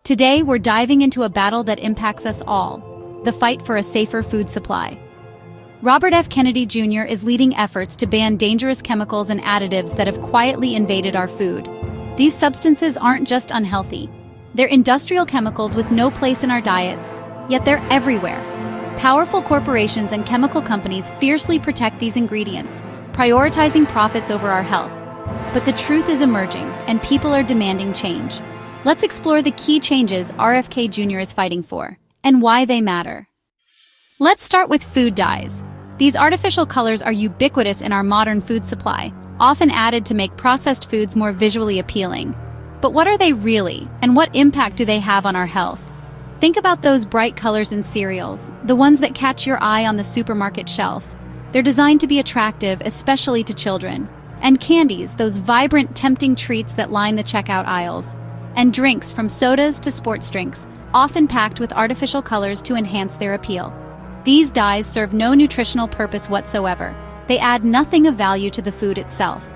Today, we're diving into a battle that impacts us all, the fight for a safer food supply. Robert F. Kennedy Jr. is leading efforts to ban dangerous chemicals and additives that have quietly invaded our food. These substances aren't just unhealthy. They're industrial chemicals with no place in our diets, yet they're everywhere. Powerful corporations and chemical companies fiercely protect these ingredients, prioritizing profits over our health. But the truth is emerging, and people are demanding change. Let's explore the key changes RFK Jr. is fighting for, and why they matter. Let's start with food dyes. These artificial colors are ubiquitous in our modern food supply, often added to make processed foods more visually appealing. But what are they really, and what impact do they have on our health? Think about those bright colors in cereals, the ones that catch your eye on the supermarket shelf. They're designed to be attractive, especially to children. And candies, those vibrant, tempting treats that line the checkout aisles. And drinks, from sodas to sports drinks, often packed with artificial colors to enhance their appeal. These dyes serve no nutritional purpose whatsoever. They add nothing of value to the food itself.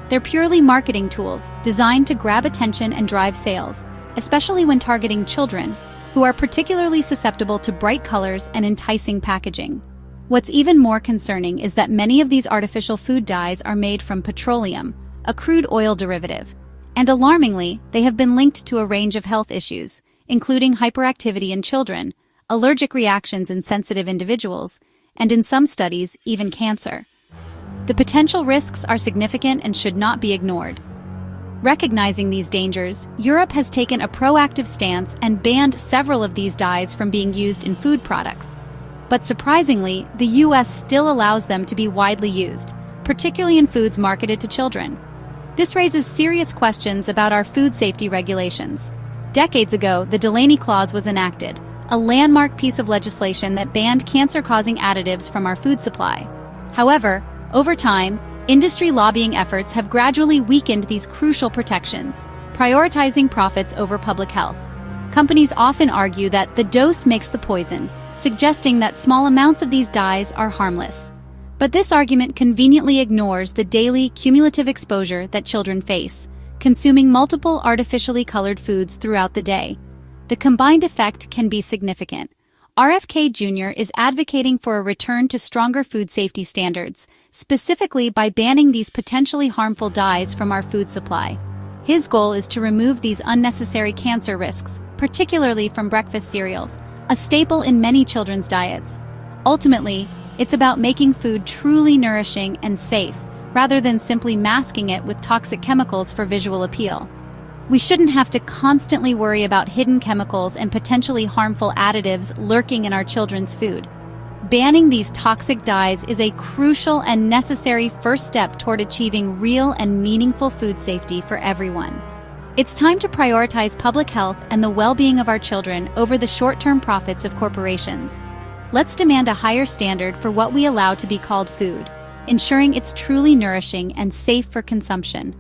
They're purely marketing tools, designed to grab attention and drive sales, especially when targeting children, who are particularly susceptible to bright colors and enticing packaging. What's even more concerning is that many of these artificial food dyes are made from petroleum, a crude oil derivative. And alarmingly, they have been linked to a range of health issues, including hyperactivity in children, allergic reactions in sensitive individuals, and in some studies, even cancer. The potential risks are significant and should not be ignored. Recognizing these dangers, Europe has taken a proactive stance and banned several of these dyes from being used in food products. But surprisingly, the US still allows them to be widely used, particularly in foods marketed to children. This raises serious questions about our food safety regulations. Decades ago, the Delaney Clause was enacted, a landmark piece of legislation that banned cancer-causing additives from our food supply. However, over time, industry lobbying efforts have gradually weakened these crucial protections, prioritizing profits over public health. Companies often argue that the dose makes the poison, suggesting that small amounts of these dyes are harmless. But this argument conveniently ignores the daily cumulative exposure that children face, consuming multiple artificially colored foods throughout the day. The combined effect can be significant. RFK Jr. is advocating for a return to stronger food safety standards, specifically by banning these potentially harmful dyes from our food supply. His goal is to remove these unnecessary cancer risks, particularly from breakfast cereals, a staple in many children's diets. Ultimately, it's about making food truly nourishing and safe, rather than simply masking it with toxic chemicals for visual appeal. We shouldn't have to constantly worry about hidden chemicals and potentially harmful additives lurking in our children's food. Banning these toxic dyes is a crucial and necessary first step toward achieving real and meaningful food safety for everyone. It's time to prioritize public health and the well-being of our children over the short-term profits of corporations. Let's demand a higher standard for what we allow to be called food, ensuring it's truly nourishing and safe for consumption.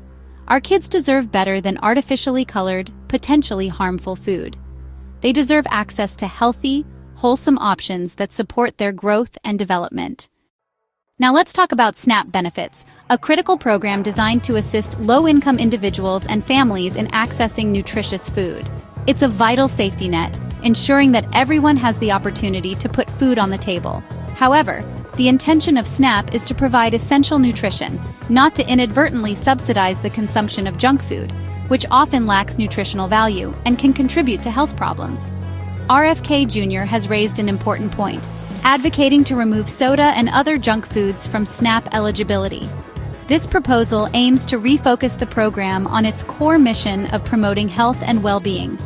Our kids deserve better than artificially colored, potentially harmful food. They deserve access to healthy, wholesome options that support their growth and development. Now let's talk about SNAP benefits, a critical program designed to assist low-income individuals and families in accessing nutritious food. It's a vital safety net, ensuring that everyone has the opportunity to put food on the table. However, the intention of SNAP is to provide essential nutrition, not to inadvertently subsidize the consumption of junk food, which often lacks nutritional value and can contribute to health problems. RFK Jr. has raised an important point, advocating to remove soda and other junk foods from SNAP eligibility. This proposal aims to refocus the program on its core mission of promoting health and well-being.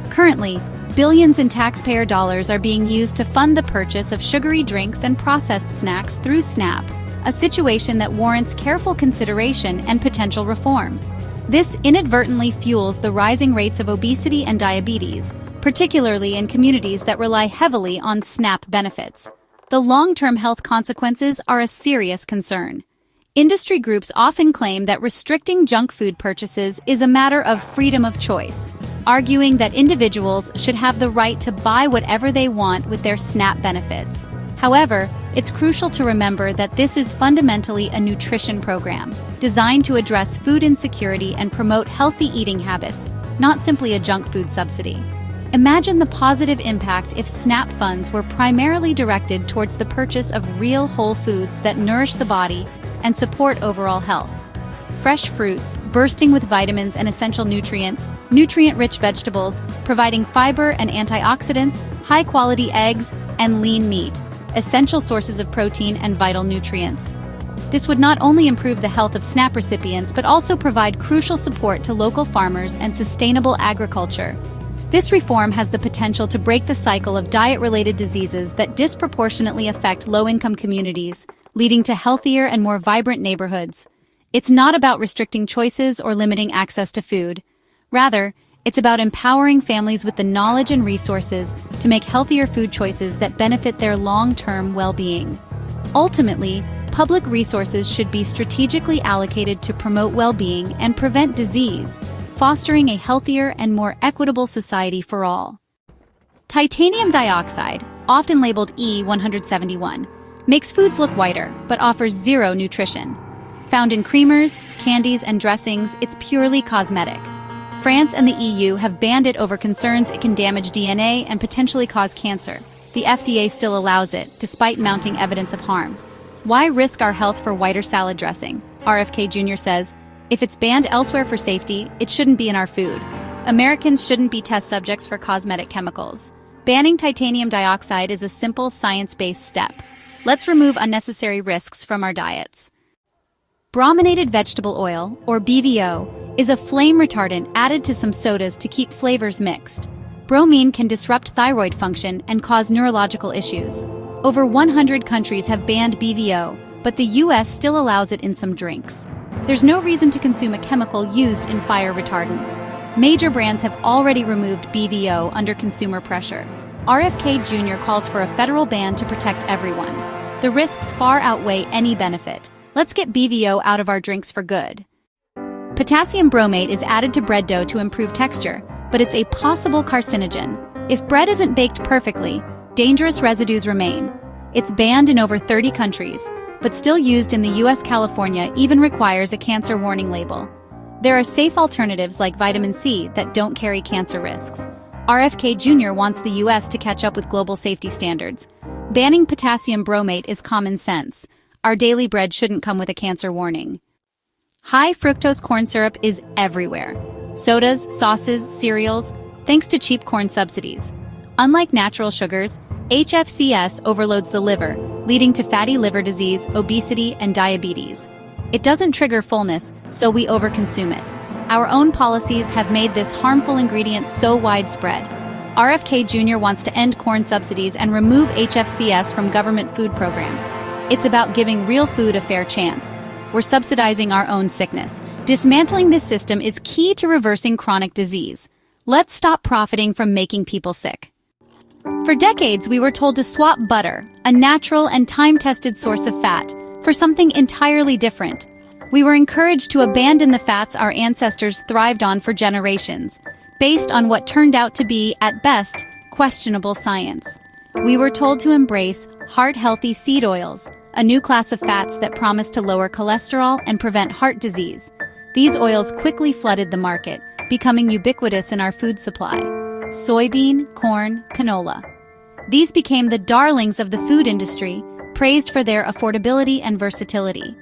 Currently, billions in taxpayer dollars are being used to fund the purchase of sugary drinks and processed snacks through SNAP, a situation that warrants careful consideration and potential reform. This inadvertently fuels the rising rates of obesity and diabetes, particularly in communities that rely heavily on SNAP benefits. The long-term health consequences are a serious concern. Industry groups often claim that restricting junk food purchases is a matter of freedom of choice, arguing that individuals should have the right to buy whatever they want with their SNAP benefits. However, it's crucial to remember that this is fundamentally a nutrition program, designed to address food insecurity and promote healthy eating habits, not simply a junk food subsidy. Imagine the positive impact if SNAP funds were primarily directed towards the purchase of real whole foods that nourish the body and support overall health. Fresh fruits, bursting with vitamins and essential nutrients, nutrient-rich vegetables, providing fiber and antioxidants, high-quality eggs, and lean meat, essential sources of protein and vital nutrients. This would not only improve the health of SNAP recipients but also provide crucial support to local farmers and sustainable agriculture. This reform has the potential to break the cycle of diet-related diseases that disproportionately affect low-income communities, leading to healthier and more vibrant neighborhoods. It's not about restricting choices or limiting access to food. Rather, it's about empowering families with the knowledge and resources to make healthier food choices that benefit their long-term well-being. Ultimately, public resources should be strategically allocated to promote well-being and prevent disease, fostering a healthier and more equitable society for all. Titanium dioxide, often labeled E171, makes foods look whiter but offers zero nutrition. Found in creamers, candies, and dressings, it's purely cosmetic. France and the EU have banned it over concerns it can damage DNA and potentially cause cancer. The FDA still allows it, despite mounting evidence of harm. Why risk our health for whiter salad dressing? RFK Jr. says, if it's banned elsewhere for safety, it shouldn't be in our food. Americans shouldn't be test subjects for cosmetic chemicals. Banning titanium dioxide is a simple science-based step. Let's remove unnecessary risks from our diets. Brominated Vegetable Oil, or BVO, is a flame retardant added to some sodas to keep flavors mixed. Bromine can disrupt thyroid function and cause neurological issues. Over 100 countries have banned BVO, but the US still allows it in some drinks. There's no reason to consume a chemical used in fire retardants. Major brands have already removed BVO under consumer pressure. RFK Jr. calls for a federal ban to protect everyone. The risks far outweigh any benefit. Let's get BVO out of our drinks for good. Potassium bromate is added to bread dough to improve texture, but it's a possible carcinogen. If bread isn't baked perfectly, dangerous residues remain. It's banned in over 30 countries, but still used in the US. California even requires a cancer warning label. There are safe alternatives like vitamin C that don't carry cancer risks. RFK Jr. wants the US to catch up with global safety standards. Banning potassium bromate is common sense. Our daily bread shouldn't come with a cancer warning. High fructose corn syrup is everywhere. Sodas, sauces, cereals, thanks to cheap corn subsidies. Unlike natural sugars, HFCS overloads the liver, leading to fatty liver disease, obesity, and diabetes. It doesn't trigger fullness, so we overconsume it. Our own policies have made this harmful ingredient so widespread. RFK Jr. wants to end corn subsidies and remove HFCS from government food programs. It's about giving real food a fair chance. We're subsidizing our own sickness. Dismantling this system is key to reversing chronic disease. Let's stop profiting from making people sick. For decades, we were told to swap butter, a natural and time-tested source of fat, for something entirely different. We were encouraged to abandon the fats our ancestors thrived on for generations, based on what turned out to be, at best, questionable science. We were told to embrace heart-healthy seed oils, a new class of fats that promise to lower cholesterol and prevent heart disease. These oils quickly flooded the market, becoming ubiquitous in our food supply. Soybean, corn, canola. These became the darlings of the food industry, praised for their affordability and versatility.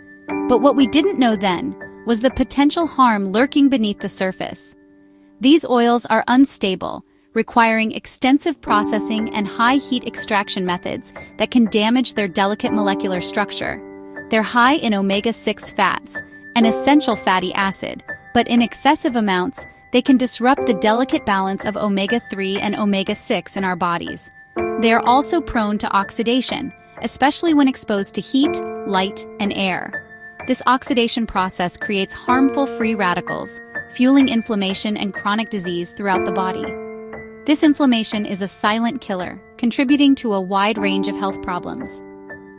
But what we didn't know then was the potential harm lurking beneath the surface. These oils are unstable, requiring extensive processing and high heat extraction methods that can damage their delicate molecular structure. They're high in omega-6 fats, an essential fatty acid, but in excessive amounts, they can disrupt the delicate balance of omega-3 and omega-6 in our bodies. They are also prone to oxidation, especially when exposed to heat, light, and air. This oxidation process creates harmful free radicals, fueling inflammation and chronic disease throughout the body. This inflammation is a silent killer, contributing to a wide range of health problems.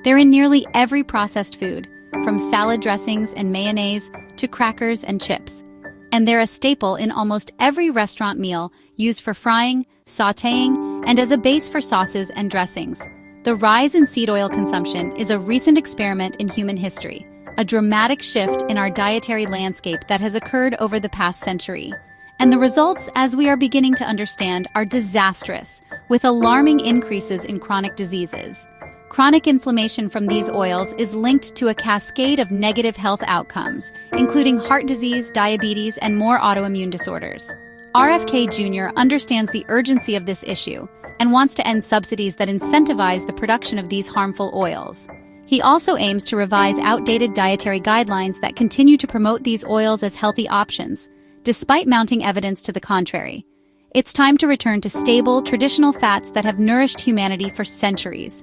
They're in nearly every processed food, from salad dressings and mayonnaise to crackers and chips. And they're a staple in almost every restaurant meal, used for frying, sautéing, and as a base for sauces and dressings. The rise in seed oil consumption is a recent experiment in human history, a dramatic shift in our dietary landscape that has occurred over the past century. And the results, as we are beginning to understand, are disastrous, with alarming increases in chronic diseases. Chronic inflammation from these oils is linked to a cascade of negative health outcomes, including heart disease, diabetes, and more autoimmune disorders. RFK Jr. understands the urgency of this issue and wants to end subsidies that incentivize the production of these harmful oils. He also aims to revise outdated dietary guidelines that continue to promote these oils as healthy options, despite mounting evidence to the contrary. It's time to return to stable, traditional fats that have nourished humanity for centuries.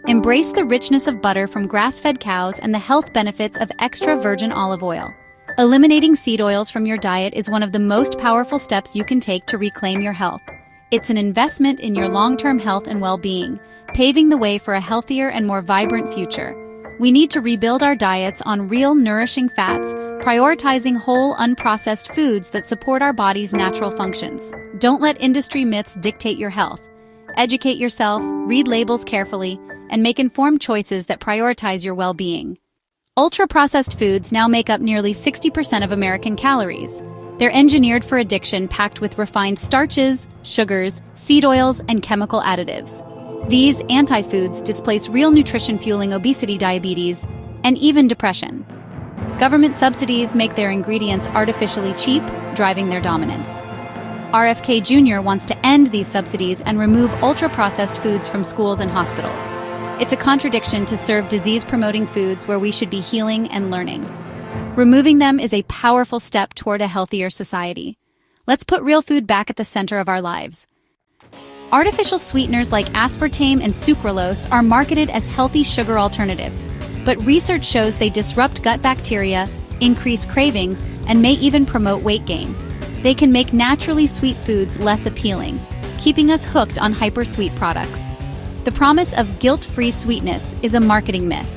Embrace the richness of butter from grass-fed cows and the health benefits of extra virgin olive oil. Eliminating seed oils from your diet is one of the most powerful steps you can take to reclaim your health. It's an investment in your long-term health and well-being, paving the way for a healthier and more vibrant future. We need to rebuild our diets on real, nourishing fats, prioritizing whole, unprocessed foods that support our body's natural functions. Don't let industry myths dictate your health. Educate yourself, read labels carefully, and make informed choices that prioritize your well-being. Ultra-processed foods now make up nearly 60% of American calories. They're engineered for addiction, packed with refined starches, sugars, seed oils, and chemical additives. These anti-foods displace real nutrition, fueling obesity, diabetes, and even depression. Government subsidies make their ingredients artificially cheap, driving their dominance. RFK Jr. wants to end these subsidies and remove ultra-processed foods from schools and hospitals. It's a contradiction to serve disease-promoting foods where we should be healing and learning. Removing them is a powerful step toward a healthier society. Let's put real food back at the center of our lives. Artificial sweeteners like aspartame and sucralose are marketed as healthy sugar alternatives, but research shows they disrupt gut bacteria, increase cravings, and may even promote weight gain. They can make naturally sweet foods less appealing, keeping us hooked on hyper-sweet products. The promise of guilt-free sweetness is a marketing myth.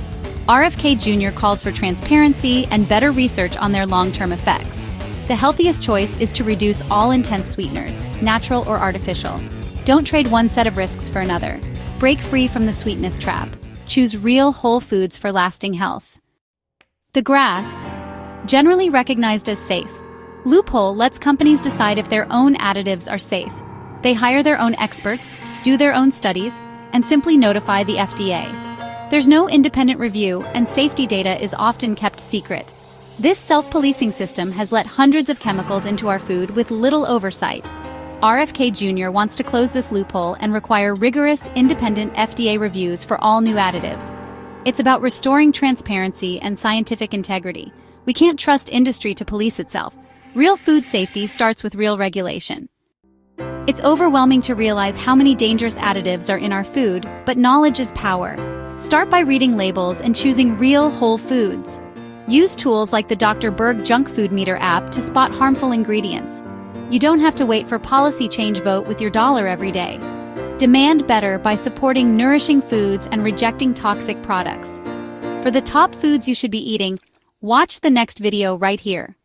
RFK Jr. calls for transparency and better research on their long-term effects. The healthiest choice is to reduce all intense sweeteners, natural or artificial. Don't trade one set of risks for another. Break free from the sweetness trap. Choose real whole foods for lasting health. The GRAS, generally recognized as safe, loophole lets companies decide if their own additives are safe. They hire their own experts, do their own studies, and simply notify the FDA. There's no independent review, and safety data is often kept secret. This self-policing system has let hundreds of chemicals into our food with little oversight. RFK Jr. wants to close this loophole and require rigorous, independent FDA reviews for all new additives. It's about restoring transparency and scientific integrity. We can't trust industry to police itself. Real food safety starts with real regulation. It's overwhelming to realize how many dangerous additives are in our food, but knowledge is power. Start by reading labels and choosing real whole foods. Use tools like the Dr. Berg Junk Food Meter app to spot harmful ingredients. You don't have to wait for policy change. Vote with your dollar every day. Demand better by supporting nourishing foods and rejecting toxic products. For the top foods you should be eating, watch the next video right here.